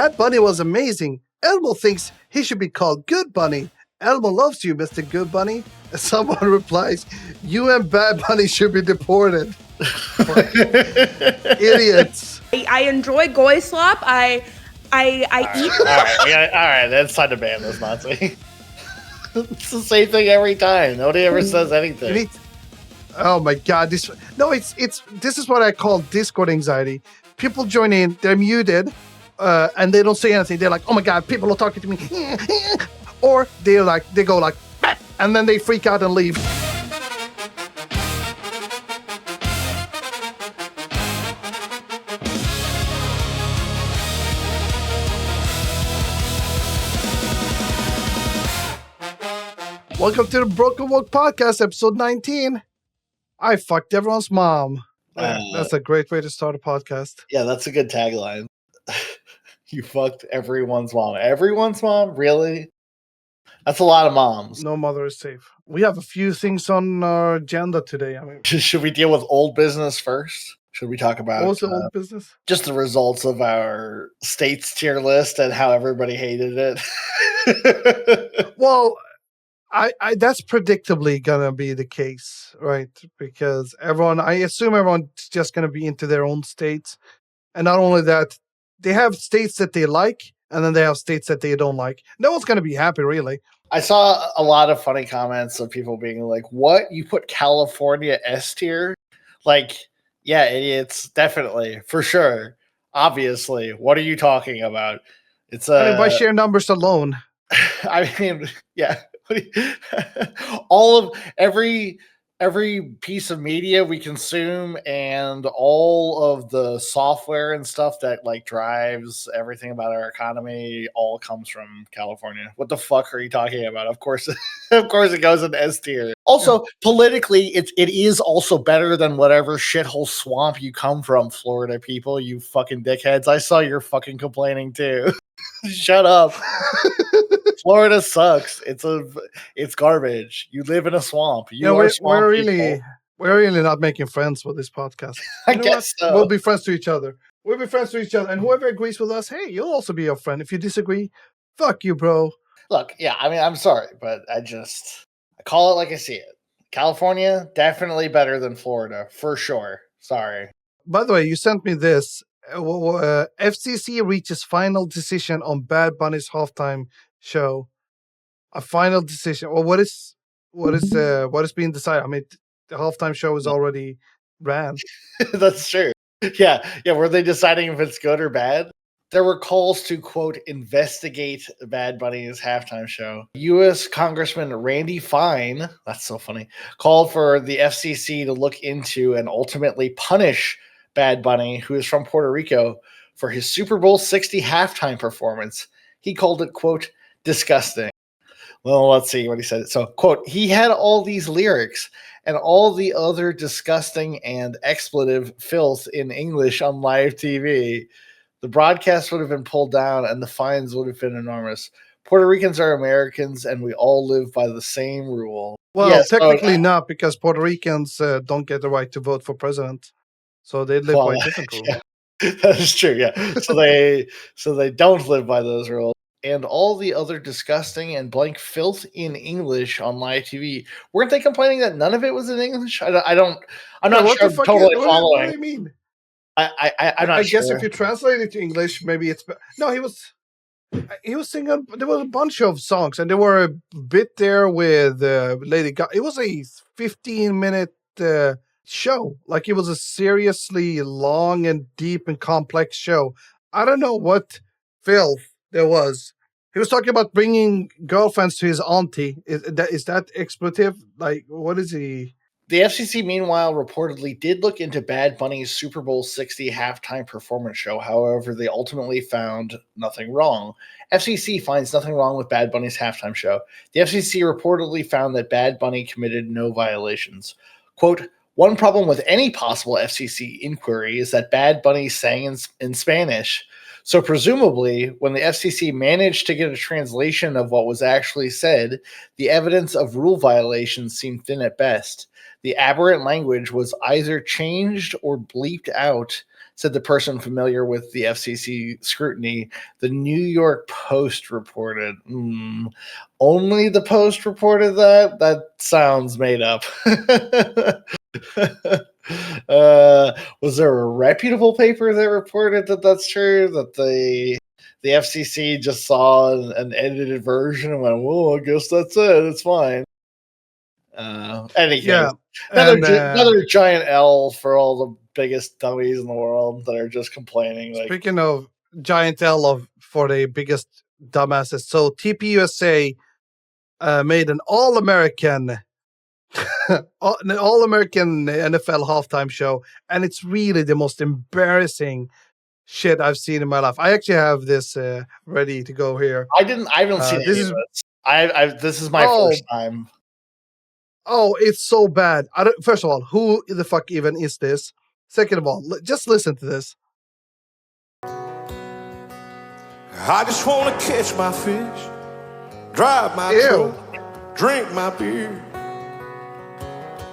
Bad Bunny was amazing. Elmo thinks he should be called Good Bunny. Elmo loves you, Mr. Good Bunny. And someone replies, you and Bad Bunny should be deported. Idiots. I enjoy goy slop. I eat. All right. That's time to ban this Nazi. It's the same thing every time. Nobody ever says anything. Oh my God! This is what I call Discord anxiety. People join in, they're muted, and they don't say anything. They're like, "Oh my God, people are talking to me," or they go like, and then they freak out and leave. Welcome to the Broken Woke Podcast, episode 19. I fucked everyone's mom. That's a great way to start a podcast. Yeah, that's a good tagline. You fucked everyone's mom. Everyone's mom? Really? That's a lot of moms. No mother is safe. We have a few things on our agenda today. I mean, should we deal with old business first? Should we talk about what's the old business? Just the results of our states tier list and how everybody hated it? Well, I that's predictably gonna be the case, right? Because I assume everyone's just gonna be into their own states, and not only that, they have states that they like, and then they have states that they don't like. No one's gonna be happy, really. I saw a lot of funny comments of people being like, "What? You put California S tier?" Like, yeah, idiots, definitely, for sure, obviously. What are you talking about? It's by sheer numbers alone. I mean, yeah. All of every piece of media we consume and all of the software and stuff that like drives everything about our economy all comes from California. What the fuck are you talking about? Of course, of course it goes in S tier. Also, politically, it is also better than whatever shithole swamp you come from, Florida people, you fucking dickheads. I saw you're fucking complaining too. Shut up. Florida sucks. It's garbage. You live in a swamp. We're really not making friends with this podcast. I guess so. We'll be friends to each other. And whoever agrees with us, hey, you'll also be our friend. If you disagree, fuck you, bro. Look, yeah, I mean, I'm sorry, but I call it like I see it. California, definitely better than Florida, for sure. Sorry. By the way, you sent me this. FCC reaches final decision on Bad Bunny's halftime show. A final decision. Well, what is being decided? I mean, the halftime show is already ran. That's true. Yeah. Were they deciding if it's good or bad? There were calls to, quote, investigate Bad Bunny's halftime show. U.S. Congressman Randy Fine, that's so funny, called for the FCC to look into and ultimately punish Bad Bunny, who is from Puerto Rico, for his Super Bowl 60 halftime performance. He called it, quote, disgusting. Well, let's see what he said. So, quote, he had all these lyrics and all the other disgusting and expletive filth in English on live TV. The broadcast would have been pulled down and the fines would have been enormous. Puerto Ricans are Americans and we all live by the same rule. Well, yes, technically not, because Puerto Ricans don't get the right to vote for president. So they live by different rules. Yeah, that is true, yeah. So they don't live by those rules. And all the other disgusting and blank filth in English on live TV. Weren't they complaining that none of it was in English? I'm not sure I'm totally following. What do you mean? I'm not sure. I guess if you translate it to English, maybe it's... No, he was singing... There was a bunch of songs, and there were a bit there with Lady Gaga. It was a 15-minute show. Like, it was a seriously long and deep and complex show. I don't know what filth there was. He was talking about bringing girlfriends to his auntie. Is that expletive? Like, what is he? The FCC, meanwhile, reportedly did look into Bad Bunny's Super Bowl 60 halftime performance show. However, they ultimately found nothing wrong. FCC finds nothing wrong with Bad Bunny's halftime show. The FCC reportedly found that Bad Bunny committed no violations. Quote, one problem with any possible FCC inquiry is that Bad Bunny sang in Spanish. So presumably, when the FCC managed to get a translation of what was actually said, the evidence of rule violations seemed thin at best. The aberrant language was either changed or bleeped out said the person familiar with the FCC scrutiny. The New York Post reported. Only the Post reported that? That sounds made up. Was there a reputable paper that reported that that's true? That the FCC just saw an edited version and went, well, I guess that's it. It's fine. Any case, and another giant L for all the biggest dummies in the world that are just complaining. Speaking of giant L for the biggest dumbasses, so TPUSA made an all-American NFL halftime show, and it's really the most embarrassing shit I've seen in my life. I actually have this ready to go here. I haven't seen this any of this. This is my first time. Oh, it's so bad. First of all, who the fuck even is this? Second of all, just listen to this. I just want to catch my fish, drive my truck, drink my beer,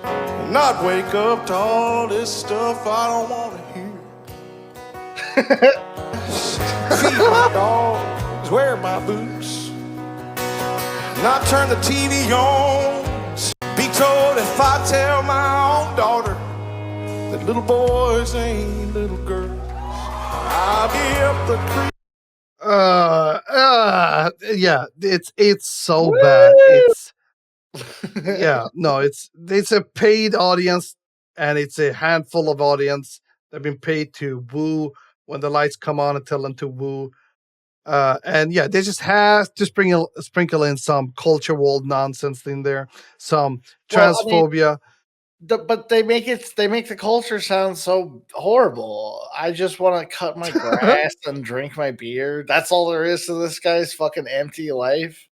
and not wake up to all this stuff I don't want to hear. Feed my dogs, wear my boots, not turn the TV on. Be told if I tell my own daughter that little boys ain't little girls, I'll be up the creek. Yeah, it's so bad. It's a paid audience, and it's a handful of audience that have been paid to woo when the lights come on and tell them to woo. And yeah, they just have to sprinkle in some culture war nonsense in there, some transphobia. But they make the culture sound so horrible. I just want to cut my grass and drink my beer. That's all there is to this guy's fucking empty life.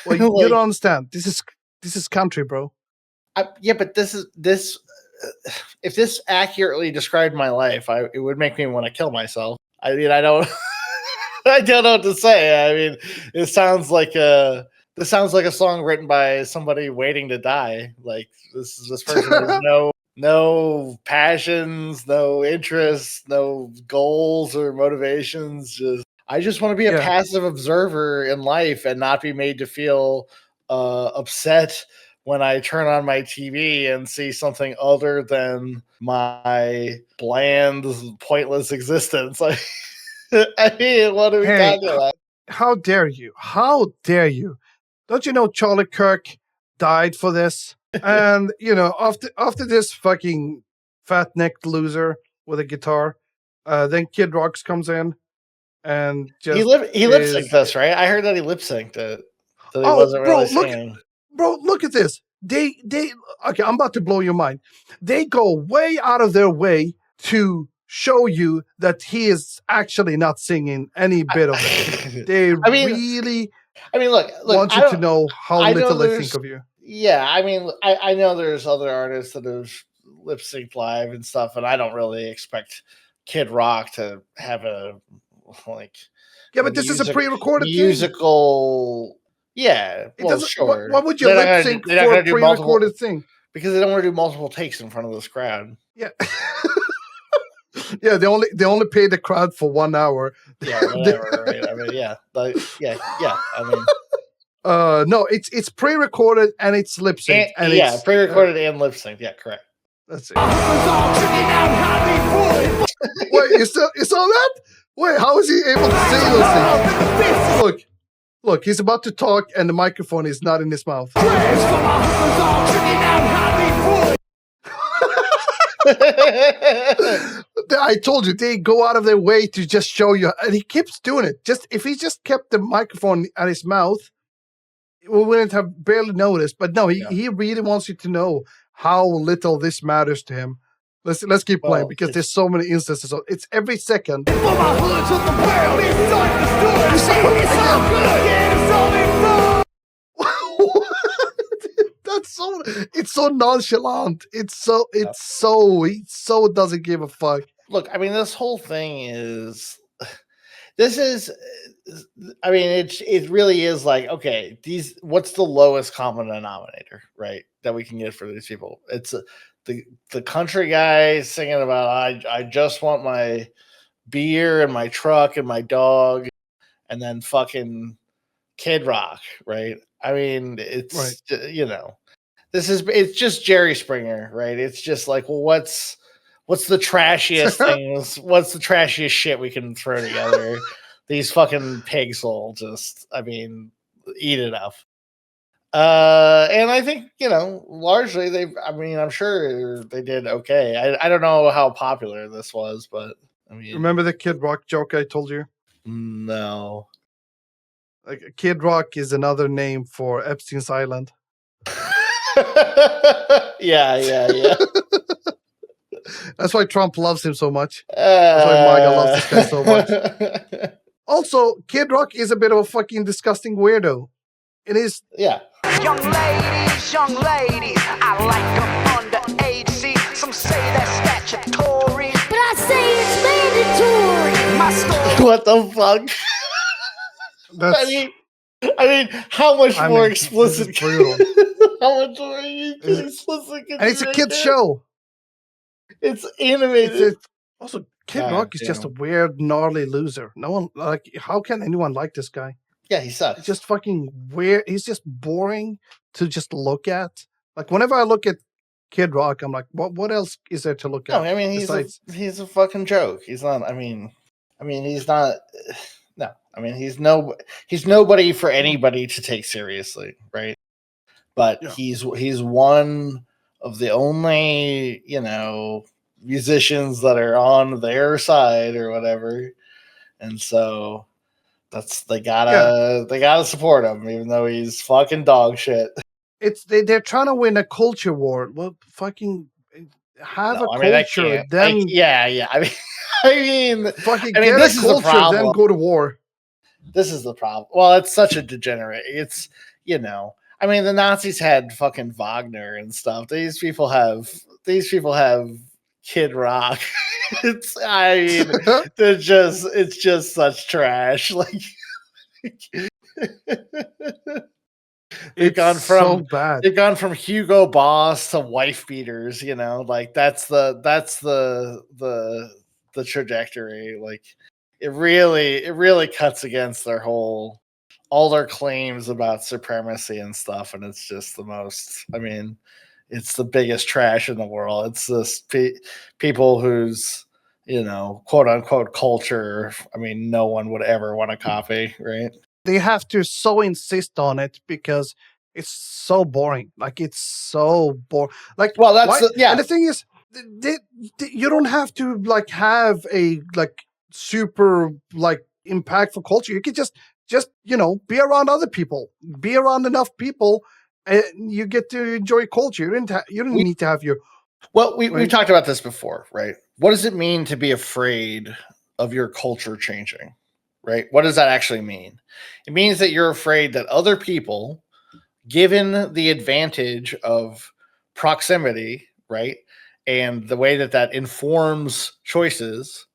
Well, you don't understand. This is country, bro. Yeah, but this. If this accurately described my life, it would make me want to kill myself. I mean, I don't. I don't know what to say. I mean, this sounds like a song written by somebody waiting to die. Like this person has no passions, no interests, no goals or motivations. I just want to be a passive observer in life and not be made to feel upset when I turn on my TV and see something other than my bland, pointless existence. I mean, what are we talking about? How dare you? How dare you? Don't you know Charlie Kirk died for this? And after this fucking fat-necked loser with a guitar, then Kid Rocks comes in and just he lip synced this, right? I heard that he lip synced it. That he wasn't really singing. Bro, look at this. They okay, I'm about to blow your mind. They go way out of their way to show you that he is actually not singing any bit of it. They really look, want you to know how little they think of you. Yeah, I mean, I know there's other artists that have lip synced live and stuff, and I don't really expect Kid Rock to have a but this is a pre-recorded musical. Yeah, well, sure. Why would you lip sync for a pre-recorded thing? Because they don't want to do multiple takes in front of this crowd. Yeah. Yeah, they only pay the crowd for 1 hour. Yeah, whatever. Right? I mean, yeah. I mean, no, it's pre-recorded and it's lip synced. And it's pre-recorded and lip synced. Yeah, correct. Let's see. Wait, you saw that? Wait, how is he able to say those things? Look, he's about to talk and the microphone is not in his mouth. I told you, they go out of their way to just show you, and he keeps doing it. Just if he just kept the microphone at his mouth, we wouldn't have barely noticed. But no, he really wants you to know how little this matters to him. Let's keep playing because there's so many instances. It's every second. It's so nonchalant. He so doesn't give a fuck. Look, I mean, this whole thing is. I mean, it really is like, okay, what's the lowest common denominator, right? That we can get for these people? It's the country guy singing about I just want my beer and my truck and my dog, and then fucking Kid Rock, right? I mean, it's it's just Jerry Springer, right? It's just like, well, what's the trashiest things? What's the trashiest shit we can throw together? These fucking pigs will just, eat it up. And I think, largely I'm sure they did okay. I don't know how popular this was, but remember the Kid Rock joke I told you? No. Like, Kid Rock is another name for Epstein's Island. Yeah. That's why Trump loves him so much. That's why MAGA loves this guy so much. Also, Kid Rock is a bit of a fucking disgusting weirdo. It is. Yeah. Young ladies, I like them underage. See, some say that's statutory, but I say it's mandatory. My story. What the fuck? That's, I mean, how much more explicit? This is brutal. How much more explicit? And it's a kid's show. It's animated. Also, Kid Rock is just a weird, gnarly loser. No one how can anyone like this guy? Yeah, he sucks. It's just fucking weird. He's just boring to just look at. Like, whenever I look at Kid Rock, I'm like, what else is there to look at? No, I mean, he's a fucking joke. He's not. He's not. No, he's nobody for anybody to take seriously, right? But he's one of the only musicians that are on their side or whatever, and so they gotta support him, even though he's fucking dog shit. They're trying to win a culture war. Well, fucking have a culture, then fucking get this a is the culture, problem. then go to war. This is the problem. Well, it's such a degenerate. It's the Nazis had fucking Wagner and stuff. These people have Kid Rock. It's just such trash. Like they've gone from so bad. They've gone from Hugo Boss to wife beaters. Like that's the trajectory. Like it really cuts against all their claims about supremacy and stuff, and it's just the most. It's the biggest trash in the world. It's this people whose quote unquote culture. No one would ever want to copy, right? They have to so insist on it because it's so boring. Like, it's so boring. Like, well, that's And the thing is, you don't have to have a super impactful culture. You could just be around other people, be around enough people, and you get to enjoy culture. You don't need to have your. Well, we've talked about this before, right? What does it mean to be afraid of your culture changing? Right? What does that actually mean? It means that you're afraid that other people, given the advantage of proximity, right, and the way that informs choices,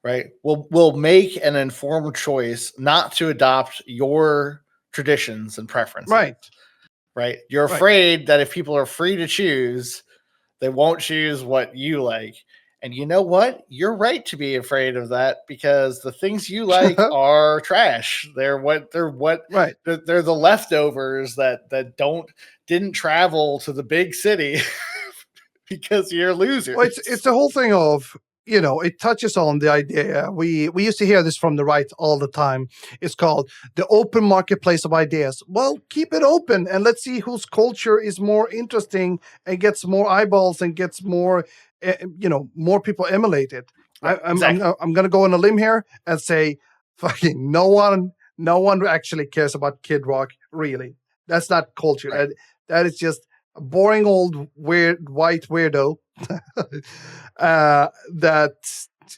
right, will make an informed choice not to adopt your traditions and preferences. Right. You're afraid that if people are free to choose, they won't choose what you like. And you know what? You're right to be afraid of that, because the things you like are trash. They're the leftovers that didn't travel to the big city because you're losers. Well, it's the whole thing of, it touches on the idea. We used to hear this from the right all the time. It's called the open marketplace of ideas. Well, keep it open and let's see whose culture is more interesting and gets more eyeballs and gets more, more people emulate it. I'm going to go on a limb here and say, fucking no one actually cares about Kid Rock. Really, that's not culture. Right. That is just a boring old weird white weirdo. That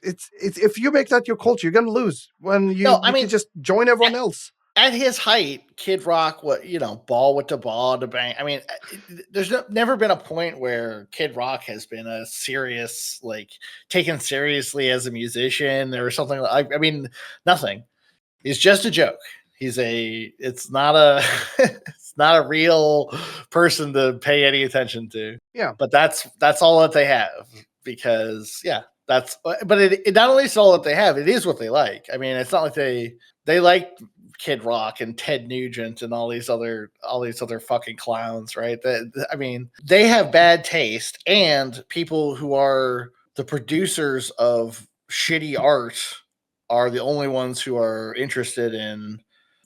it's if you make that your culture, you're gonna lose when you can just join everyone else. At his height, Kid Rock, ball with the ball to bang. There's never been a point where Kid Rock has been a serious, taken seriously as a musician or something. Nothing. He's just a joke. It's not not a real person to pay any attention to. Yeah. But that's all that they have, because but it not only is all that they have, it is what they like. I mean, it's not like they like Kid Rock and Ted Nugent and all these other fucking clowns, right? I mean, they have bad taste, and people who are the producers of shitty art are the only ones who are interested in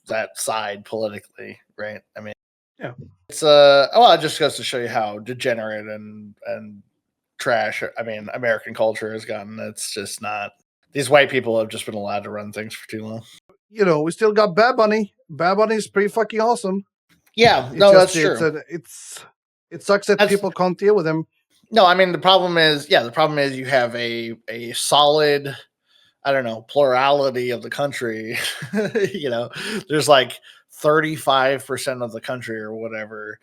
that side politically, right? I mean, yeah, it's it just goes to show you how degenerate and trash, I mean, American culture has gotten. It's just not. These white people have just been allowed to run things for too long. You know, we still got Bad Bunny. Bad Bunny is pretty fucking awesome. Yeah, that's true. It sucks that people can't deal with him. No, I mean, the problem is you have a solid, I don't know, plurality of the country. You know, there's like 35% of the country or whatever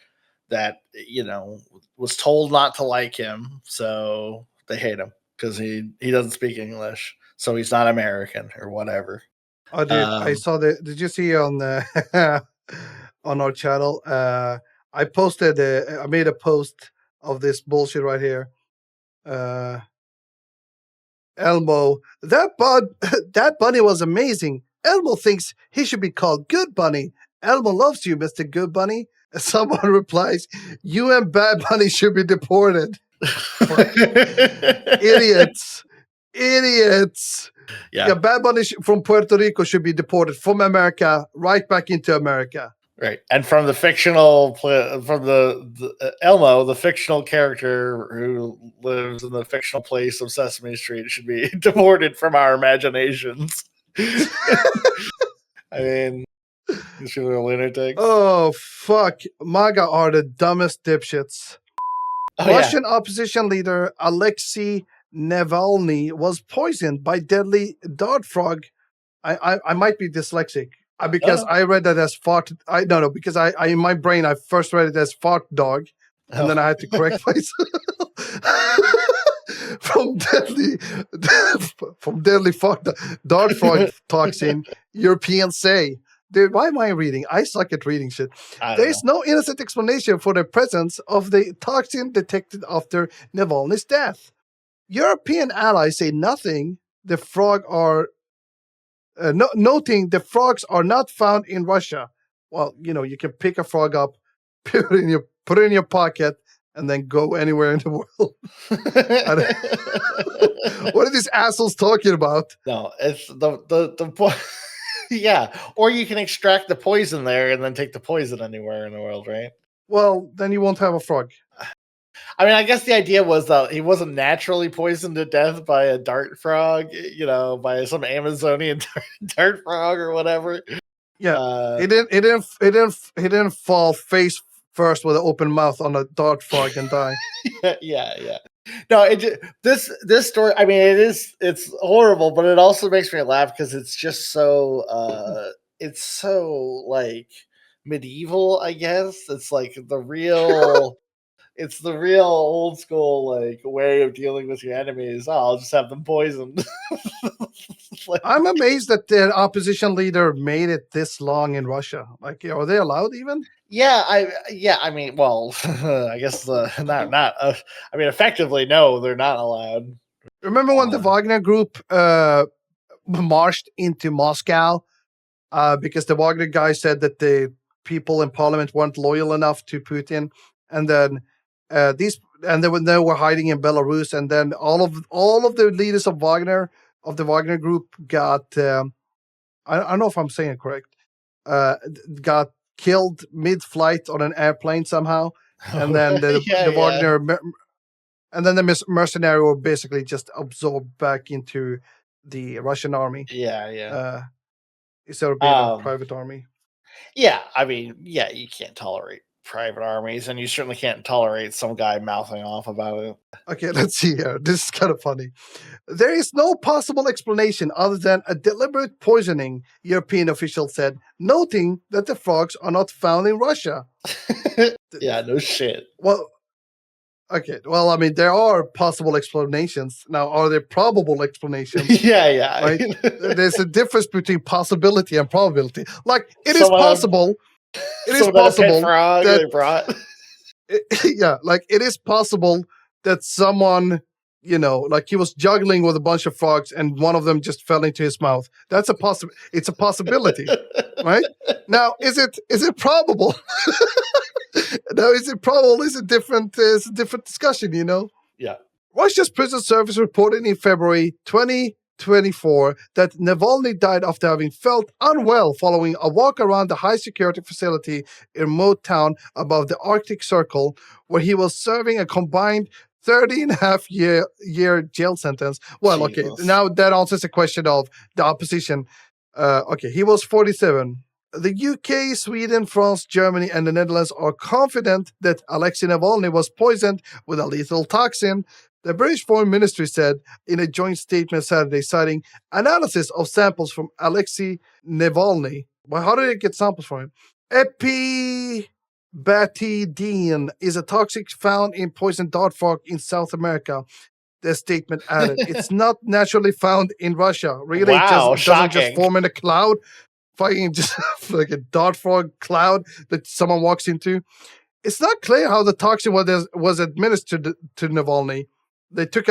that, you know, was told not to like him, so they hate him because he doesn't speak English, so he's not American or whatever. Oh, dude, I saw did you see on on our channel? I posted. I made a post of this bullshit right here. Elmo, that bunny was amazing. Elmo thinks he should be called Good Bunny. Elmo loves you, Mr. Good Bunny. Someone replies, "You and Bad Bunny should be deported." Idiots. Yeah, Bad Bunny from Puerto Rico should be deported from America right back into America. Right, and from the fictional, from the Elmo, the fictional character who lives in the fictional place of Sesame Street, should be deported from our imaginations. I mean, these people are lunatics. Oh fuck! MAGA are the dumbest dipshits. Russian opposition leader Alexei Navalny was poisoned by deadly dart frog. I might be dyslexic because I read that as fart. Because I in my brain I first read it as fart dog, and then I had to correct myself. from deadly dart frog toxin, Europeans say. Dude, why am I reading? I suck at reading shit. There's no innocent explanation for the presence of the toxin detected after Navalny's death. European allies say nothing. The frog are noting the frogs are not found in Russia. Well, you know, you can pick a frog up, put it in your pocket, and then go anywhere in the world. What are these assholes talking about? No, it's the yeah, or you can extract the poison there and then take the poison anywhere in the world, right? Well, then you won't have a frog. I mean, I guess the idea was that he wasn't naturally poisoned to death by a dart frog, you know, by some Amazonian dart frog or whatever. Yeah, he didn't fall face first with an open mouth on a dart frog and die. Yeah. No, this story. I mean, it's horrible, but it also makes me laugh because it's just so it's so like medieval. I guess it's like the real. It's the real old school like way of dealing with your enemies. Oh, I'll just have them poisoned. I'm amazed that the opposition leader made it this long in Russia. Like, are they allowed even? Yeah, I mean, well, I guess not. I mean, effectively, no, they're not allowed. Remember when the Wagner Group marched into Moscow because the Wagner guy said that the people in parliament weren't loyal enough to Putin, and then they were hiding in Belarus, and then all of the leaders of the Wagner Group got I don't know if I'm saying it correct, got killed mid-flight on an airplane somehow, and then the Wagner and then the mercenary were basically just absorbed back into the Russian army. Yeah. Instead of being a private army. Yeah, I mean, yeah, you can't tolerate private armies, and you certainly can't tolerate some guy mouthing off about it. Okay, let's see here. This is kind of funny. There is no possible explanation other than a deliberate poisoning, European officials said, noting that the frogs are not found in Russia. Yeah, no shit. Well, okay. Well, I mean, there are possible explanations. Now, are there probable explanations? Yeah. Right? There's a difference between possibility and probability. Like, it is possible It So is that a pet possible frog that they brought. yeah, like it is possible that someone, like he was juggling with a bunch of frogs and one of them just fell into his mouth. That's a possible. It's a possibility, right? Now, is it probable? Now, is it probable? Is a different discussion, Yeah. Russia's prison service reported in February 2024 that Navalny died after having felt unwell following a walk around the high security facility in a remote town above the Arctic Circle, where he was serving a combined 30 and a half year jail sentence. Well, okay, Jesus. now that answers the question of the opposition. Okay, he was 47. The UK, Sweden, France, Germany, and the Netherlands are confident that Alexei Navalny was poisoned with a lethal toxin. The British Foreign Ministry said in a joint statement Saturday, citing analysis of samples from Alexei Navalny. Well, how did it get samples from him? Epibetidine is a toxic found in poisoned dart frog in South America. The statement added, it's not naturally found in Russia. Really, Wow, it doesn't just shocking. form in a cloud. Fucking just like a dart frog cloud that someone walks into. It's not clear how the toxin was administered to Navalny. They took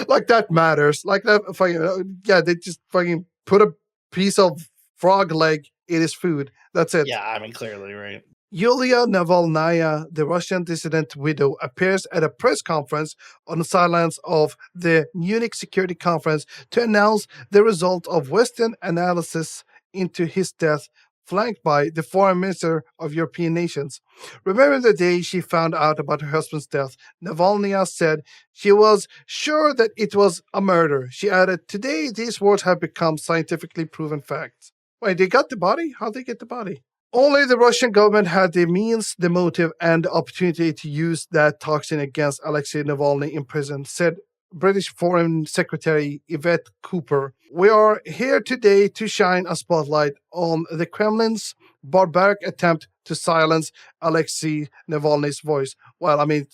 like that matters. Like that fucking they just fucking put a piece of frog leg in his food. That's it. Yeah, I mean, clearly, right? Yulia Navalnaya, the Russian dissident widow, appears at a press conference on the sidelines of the Munich Security Conference to announce the result of Western analysis into his death, flanked by the foreign minister of European nations. Remembering the day she found out about her husband's death, Navalnaya said she was sure that it was a murder. She added, today these words have become scientifically proven facts. Wait, they got the body? How'd they get the body? Only the Russian government had the means, the motive, and the opportunity to use that toxin against Alexei Navalny in prison, said British Foreign Secretary Yvette Cooper. We are here today to shine a spotlight on the Kremlin's barbaric attempt to silence Alexei Navalny's voice. Well, I mean,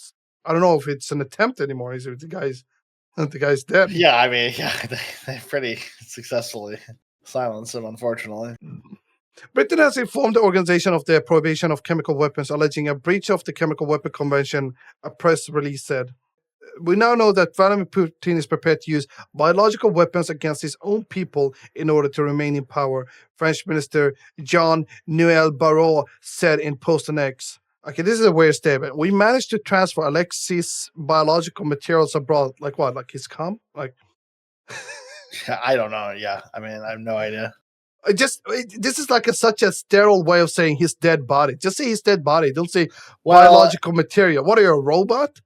I don't know if it's an attempt anymore. Is it the guy's dead? Yeah, I mean, yeah, they pretty successfully silenced him, unfortunately. Britain has informed the organization of the prohibition of chemical weapons, alleging a breach of the Chemical Weapon Convention, a press release said. We now know that Vladimir Putin is prepared to use biological weapons against his own people in order to remain in power, French Minister Jean-Noël Barrot said in Post on X. Okay, this is a weird statement. We managed to transfer Alexei's biological materials abroad. Like what? Like his cum? Like I don't know. Yeah, I mean, I have no idea. This is like such a sterile way of saying his dead body. Just say his dead body. Don't say Well, biological material. What are you, a robot?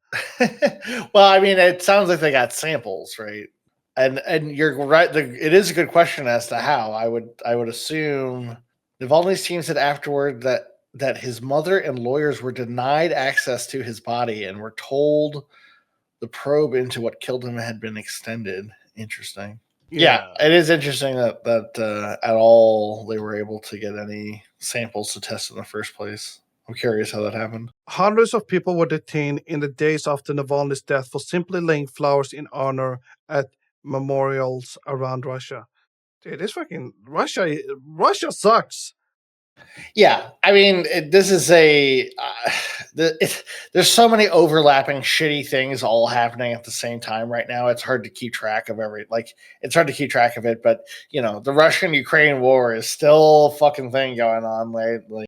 well, I mean, it sounds like they got samples, right? And you're right. It is a good question as to how. I would assume Navalny's team said afterward that his mother and lawyers were denied access to his body and were told the probe into what killed him had been extended. Interesting. Yeah, it is interesting that at all they were able to get any samples to test in the first place. I'm curious how that happened. Hundreds of people were detained in the days after Navalny's death for simply laying flowers in honor at memorials around Russia. Dude, this fucking Russia sucks. Yeah, I mean, this is there's so many overlapping shitty things all happening at the same time right now. It's hard to keep track of it's hard to keep track of it, but the Russian-Ukraine war is still a fucking thing going on lately.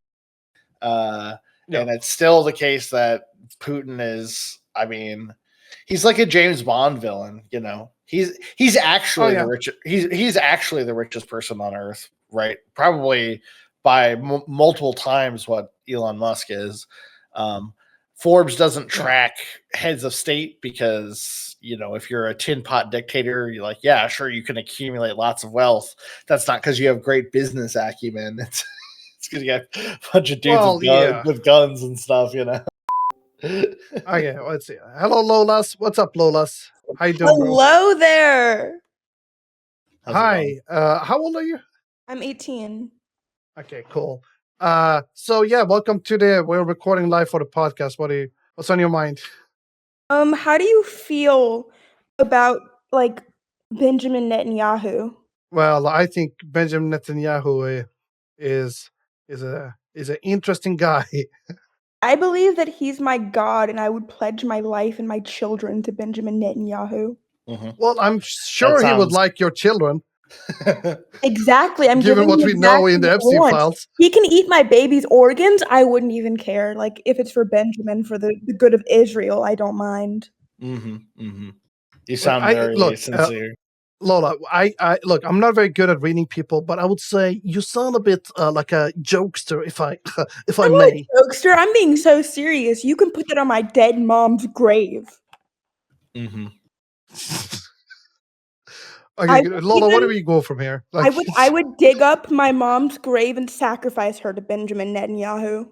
And it's still the case that Putin is, I mean, he's like a James Bond villain, He's actually the richest he's actually the richest person on earth, right? Probably by multiple times what Elon Musk is. Forbes doesn't track heads of state because, if you're a tin pot dictator, you're like, yeah, sure, you can accumulate lots of wealth. That's not because you have great business acumen. It's because you got a bunch of dudes with guns and stuff, Okay, let's see. Hello, Lolas. What's up, Lolas? How you doing, bro? Hello there. Hi. How old are you? I'm 18. Okay, cool. Welcome to we're recording live for the podcast. What's on your mind? How do you feel about Benjamin Netanyahu? Well, I think Benjamin Netanyahu is an interesting guy. I believe that he's my god, and I would pledge my life and my children to Benjamin Netanyahu. Mhm. Well, I'm sure he would sounds- like your children, Exactly. I'm given giving what him we know in exactly the what he Epstein wants. files. He can eat my baby's organs. I wouldn't even care. Like, if it's for Benjamin, for the good of Israel, I don't mind. You sound very sincere. Lola, I look. I'm not very good at reading people, but I would say you sound a bit like a jokester, if I if I I'm not may. a jokester. I'm being so serious. You can put that on my dead mom's grave. Okay, I good. would Lola, where do even- we go from here? I would dig up my mom's grave and sacrifice her to Benjamin Netanyahu.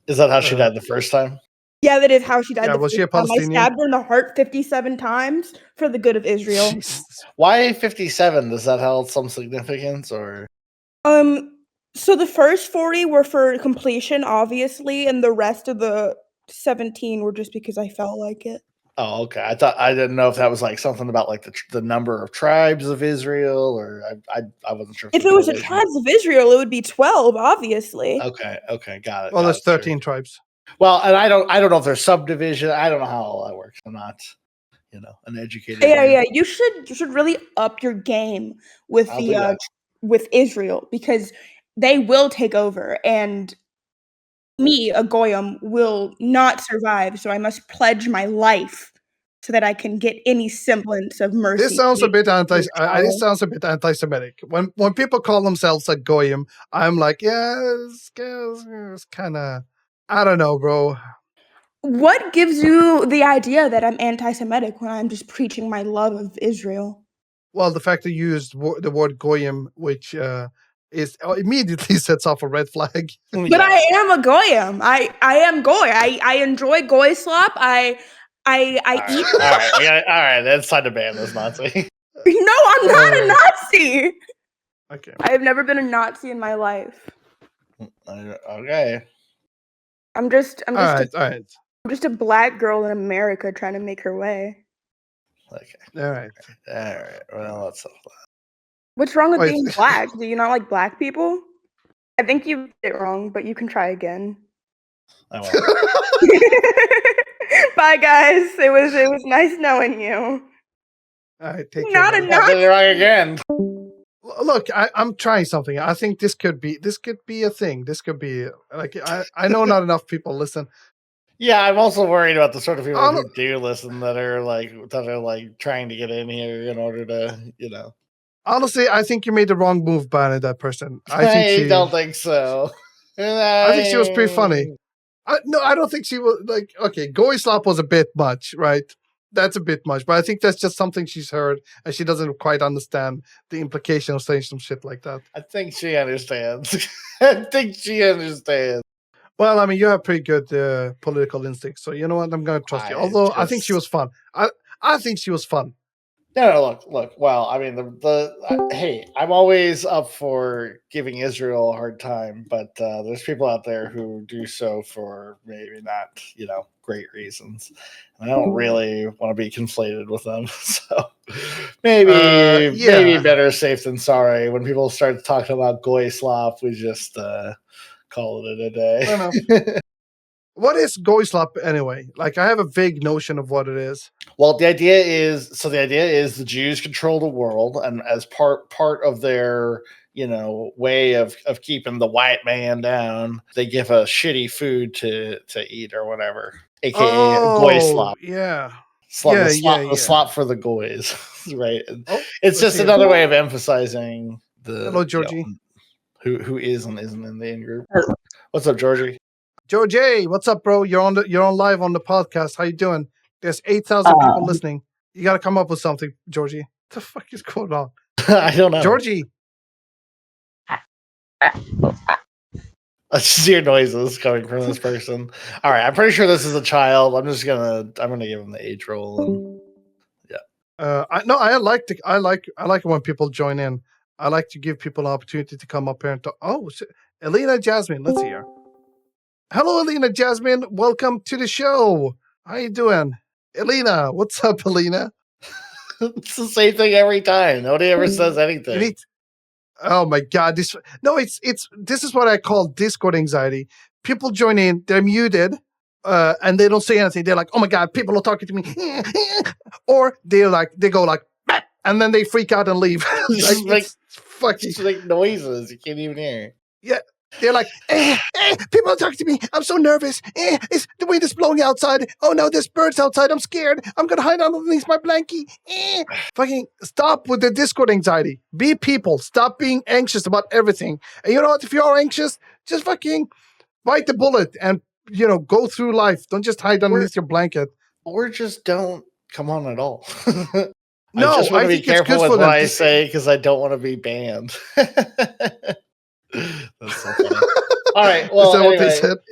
Is that how she died the first time? Yeah, that is how she died. Yeah, the was first she a time. I Palestinian? stabbed her in the heart 57 times for the good of Israel. Jesus. Why 57? Does that hold some significance, or? So the first 40 were for completion, obviously, and the rest of the 17 were just because I felt like it. Oh, okay. I didn't know if that was like something about like the number of tribes of Israel, or I wasn't sure. If it was the tribes of Israel, it would be 12, obviously. Okay, got it. Well, got there's it, sure. 13 tribes. Well, and I don't know if there's subdivision. I don't know how all that works. I'm not, an educated. Yeah. You should really up your game with I'll do that. with Israel, because they will take over, and me, a goyim, will not survive. So I must pledge my life so that I can get any semblance of mercy. This sounds a bit This anti-Semitic. When people call themselves a goyim, I'm like, yeah, it's kind of, I don't know, bro. What gives you the idea that I'm anti-Semitic when I'm just preaching my love of Israel? Well, the fact that you used the word goyim, which immediately sets off a red flag. But I am a goyim. I am goy. I enjoy goy slop. I eat. All right. It's time to ban this Nazi. No, I'm not a Nazi. Okay. I have never been a Nazi in my life. Okay. I'm just All right. I'm just a black girl in America trying to make her way. Okay. All right. Well, that's What's wrong with Wait. being black? Do you not like black people? I think you did it wrong, but you can try again. I won't. Bye, guys. It was nice knowing you. All right. Take care. Not a buddy. Nazi. You're wrong again. Look, I'm trying something. I think this could be a thing. This could be like I know not enough people listen. Yeah, I'm also worried about the sort of people Oh, who do listen that are like trying to get in here in order to, Honestly, I think you made the wrong move banning that person. I don't think so. I think she was pretty funny. No, I don't think she was like, okay, Goy Slop was a bit much, right? That's a bit much, but I think that's just something she's heard and she doesn't quite understand the implication of saying some shit like that. I think she understands. I think she understands. Well, I mean, you have pretty good political instincts, so you know what? I'm going to trust you. Although I think she was fun. I think she was fun. No, look. Well, I mean, hey, I'm always up for giving Israel a hard time, but there's people out there who do so for maybe not, great reasons. And I don't really want to be conflated with them. So maybe better safe than sorry. When people start talking about goy slop, we just call it a day. What is Goy Slop anyway? Like, I have a vague notion of what it is. Well, the idea is the Jews control the world, and as part of their way of keeping the white man down, they give a shitty food to eat or whatever, aka goy slop. Yeah. The slop for the goys, right? It's just another way of emphasizing the Hello, Georgie. Who is and isn't in the in group. What's up, Georgie? Georgie, what's up, bro? You're on live on the podcast. How you doing? There's 8,000 people listening. You got to come up with something, Georgie. What the fuck is going on? I don't know, Georgie. I just hear noises coming from this person. All right, I'm pretty sure this is a child. I'm gonna give him the age roll. And, yeah. I like it when people join in. I like to give people an opportunity to come up here and talk. Oh, shit. Elena Jasmine, let's see her. Hello, Elena Jasmine. Welcome to the show. How you doing? Elena, what's up, Elena? It's the same thing every time. Nobody ever says anything. Oh my God! This is what I call Discord anxiety. People join in, they're muted, and they don't say anything. They're like, "Oh my God, people are talking to me," or they go like, "Bah," and then they freak out and leave. It's fucking It's like noises you can't even hear. yeah. They're like, people are talking to me. I'm so nervous. It's the wind is blowing outside. Oh no, there's birds outside. I'm scared. I'm gonna hide underneath my blankie. Fucking stop with the Discord anxiety. Be people. Stop being anxious about everything. And you know what? If you're anxious, just fucking bite the bullet and go through life. Don't just hide underneath your blanket. Or just don't come on at all. No, I just want to be think it's careful good with for what them. I say because I don't want to be banned. That's so funny. All right. Well, Is that what they anyway, said?